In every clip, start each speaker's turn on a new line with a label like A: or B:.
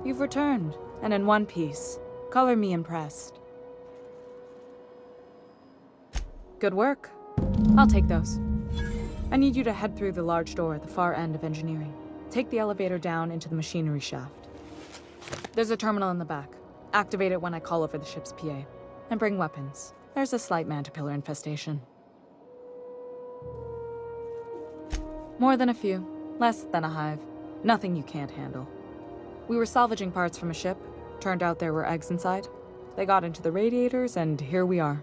A: You've returned, and in one piece. Color me impressed. Good work. I'll take those. I need you to head through the large door at the far end of engineering. Take the elevator down into the machinery shaft. There's a terminal in the back. Activate it when I call over the ship's PA. And bring weapons. There's a slight mantipillar infestation. More than a few. Less than a hive. Nothing you can't handle. We were salvaging parts from a ship. Turned out there were eggs inside. They got into the radiators, and here we are.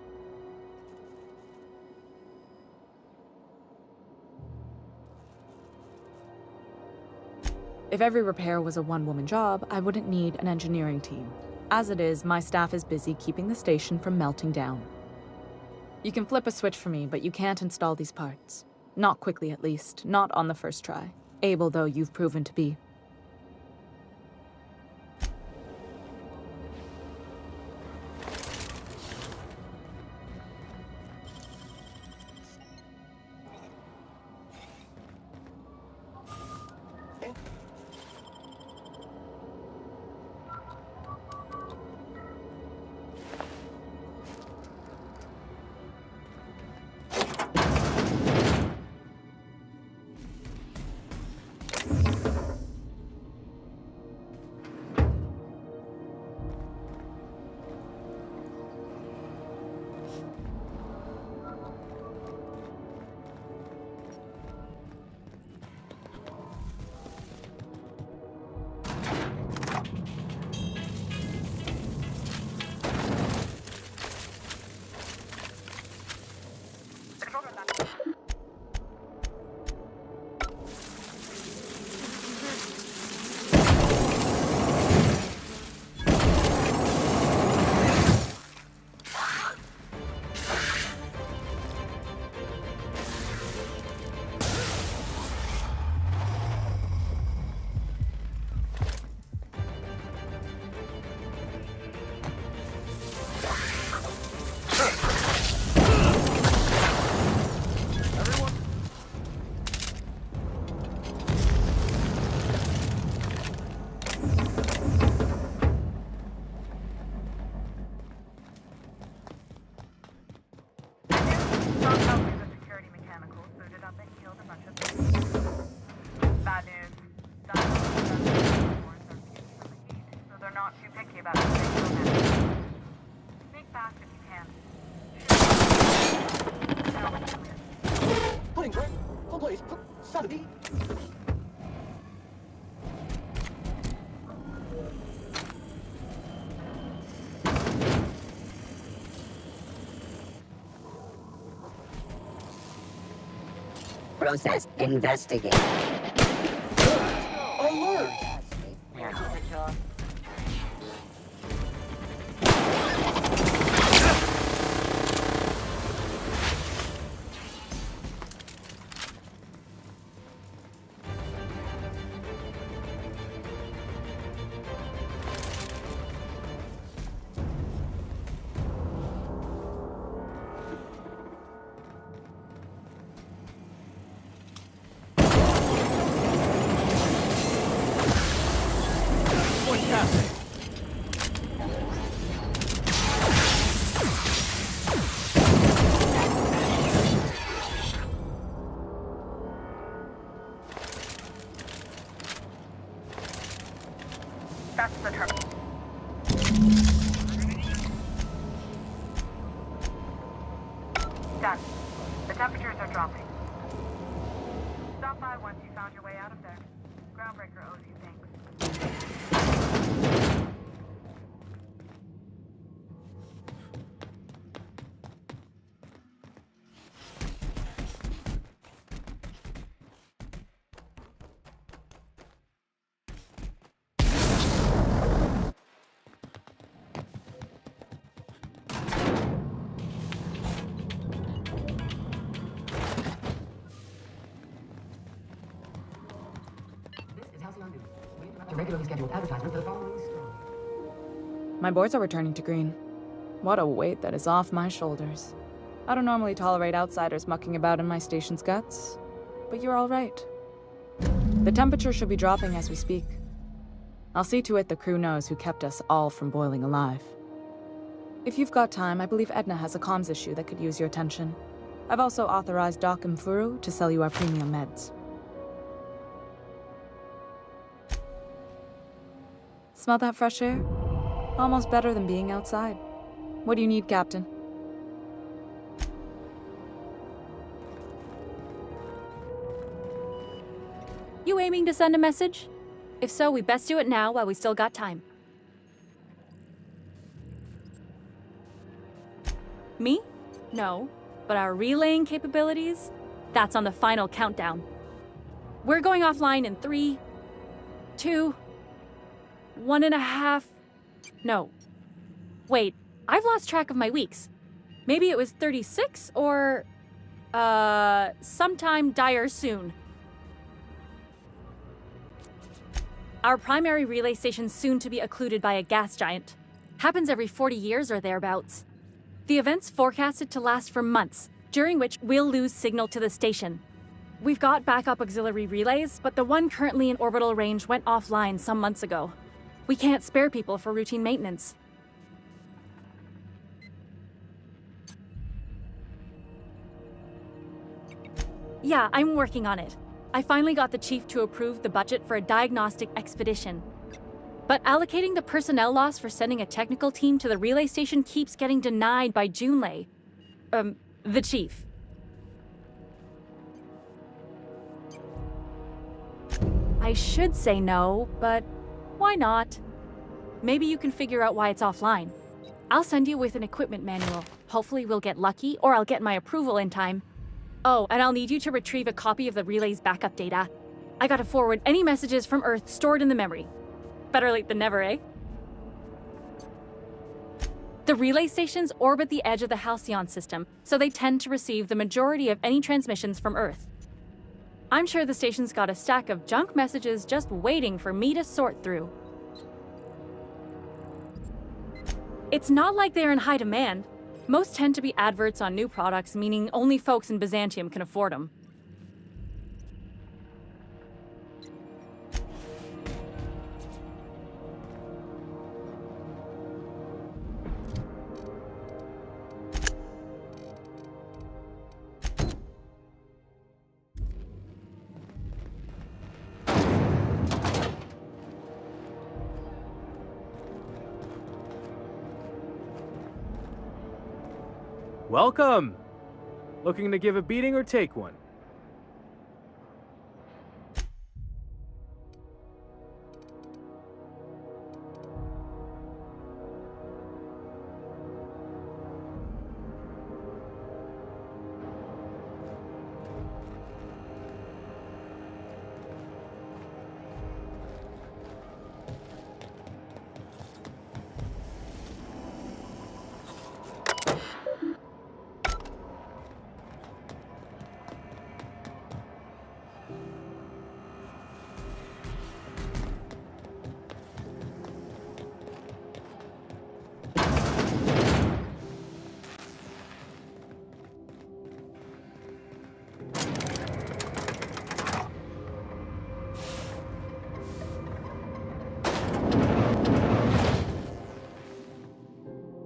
A: If every repair was a one-woman job, I wouldn't need an engineering team. As it is, my staff is busy keeping the station from melting down. You can flip a switch for me, but you can't install these parts. Not quickly, at least. Not on the first try. Able, though, you've proven to be.
B: Process investigate.
C: Alert!
D: That's the terminal. Done. The temperatures are dropping. Stop by once you found your way out of there. Groundbreaker owes you thanks.
E: Halcyon News. We interrupt a regularly scheduled advertisement for the following story.
A: My boards are returning to green. What a weight that is off my shoulders. I don't normally tolerate outsiders mucking about in my station's guts, but you're all right. The temperature should be dropping as we speak. I'll see to it the crew knows who kept us all from boiling alive. If you've got time, I believe Edna has a comms issue that could use your attention. I've also authorized Doc and Furu to sell you our premium meds. Smell that fresh air? Almost better than being outside. What do you need, Captain?
C: You aiming to send a message? If so, we best do it now while we still got time. Me? No. But our relaying capabilities? That's on the final countdown. We're going offline in 3, 2, 1.5... No. Wait, I've lost track of my weeks. Maybe it was 36 or... sometime dire soon. Our primary relay station's soon to be occluded by a gas giant. Happens every 40 years or thereabouts. The event's forecasted to last for months, during which we'll lose signal to the station. We've got backup auxiliary relays, but the one currently in orbital range went offline some months ago. We can't spare people for routine maintenance. Yeah, I'm working on it. I finally got the chief to approve the budget for a diagnostic expedition. But allocating the personnel loss for sending a technical team to the relay station keeps getting denied by Junlei. The chief. I should say no, but why not? Maybe you can figure out why it's offline. I'll send you with an equipment manual. Hopefully we'll get lucky, or I'll get my approval in time. Oh, and I'll need you to retrieve a copy of the relay's backup data. I gotta forward any messages from Earth stored in the memory. Better late than never, eh? The relay stations orbit the edge of the Halcyon system, so they tend to receive the majority of any transmissions from Earth. I'm sure the station's got a stack of junk messages just waiting for me to sort through. It's not like they're in high demand. Most tend to be adverts on new products, meaning only folks in Byzantium can afford them.
F: Welcome! Looking to give a beating or take one?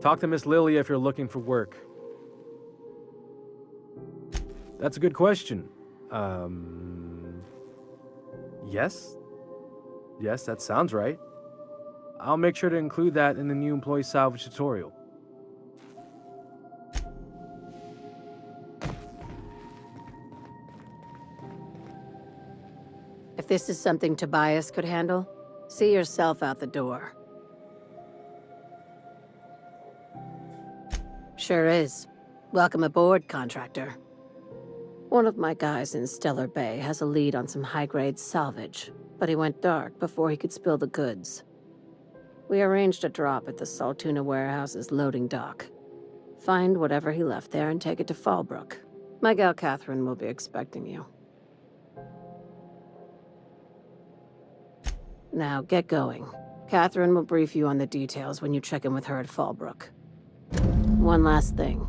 F: Talk to Miss Lilia if you're looking for work. That's a good question. Yes? Yes, that sounds right. I'll make sure to include that in the new employee salvage tutorial.
G: If this is something Tobias could handle, see yourself out the door. Sure is. Welcome aboard, contractor. One of my guys in Stellar Bay has a lead on some high-grade salvage, but he went dark before he could spill the goods. We arranged a drop at the Saltuna warehouse's loading dock. Find whatever he left there and take it to Fallbrook. My gal Catherine will be expecting you. Now, get going. Catherine will brief you on the details when you check in with her at Fallbrook. One last thing.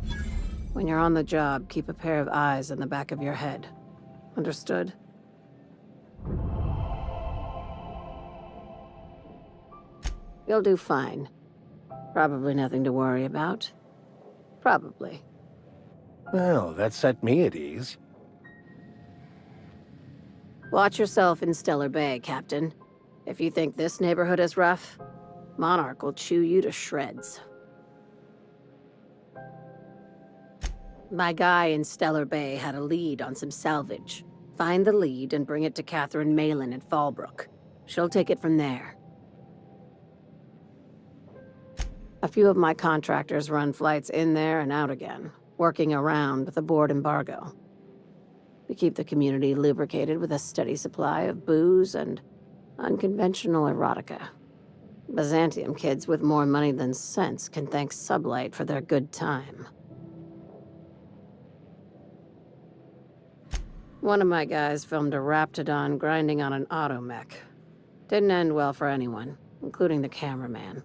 G: When you're on the job, keep a pair of eyes in the back of your head. Understood? You'll do fine. Probably nothing to worry about. Probably.
H: Well, that set me at ease.
G: Watch yourself in Stellar Bay, Captain. If you think this neighborhood is rough, Monarch will chew you to shreds. My guy in Stellar Bay had a lead on some salvage. Find the lead and bring it to Catherine Malin at Fallbrook. She'll take it from there. A few of my contractors run flights in there and out again, working around with the board embargo. We keep the community lubricated with a steady supply of booze and unconventional erotica. Byzantium kids with more money than sense can thank Sublight for their good time. One of my guys filmed a Raptidon grinding on an automech. Didn't end well for anyone, including the cameraman.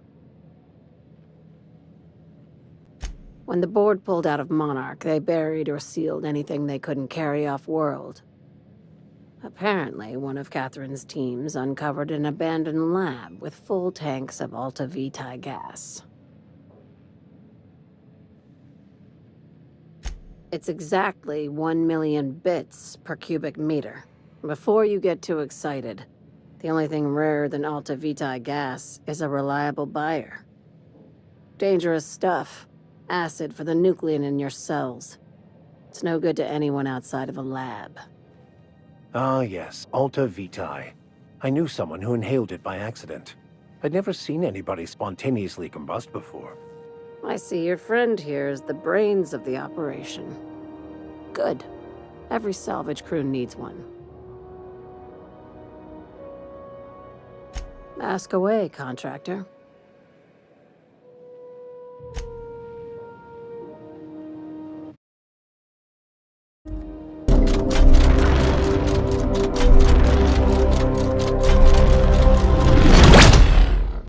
G: When the board pulled out of Monarch, they buried or sealed anything they couldn't carry off-world. Apparently, one of Catherine's teams uncovered an abandoned lab with full tanks of Alta Vitae gas. It's exactly 1 million bits per cubic meter. Before you get too excited, the only thing rarer than Alta Vitae gas is a reliable buyer. Dangerous stuff. Acid for the nuclein in your cells. It's no good to anyone outside of a lab.
H: Ah, yes, Alta Vitae. I knew someone who inhaled it by accident. I'd never seen anybody spontaneously combust before.
G: I see your friend here is the brains of the operation. Good. Every salvage crew needs one. Ask away, contractor.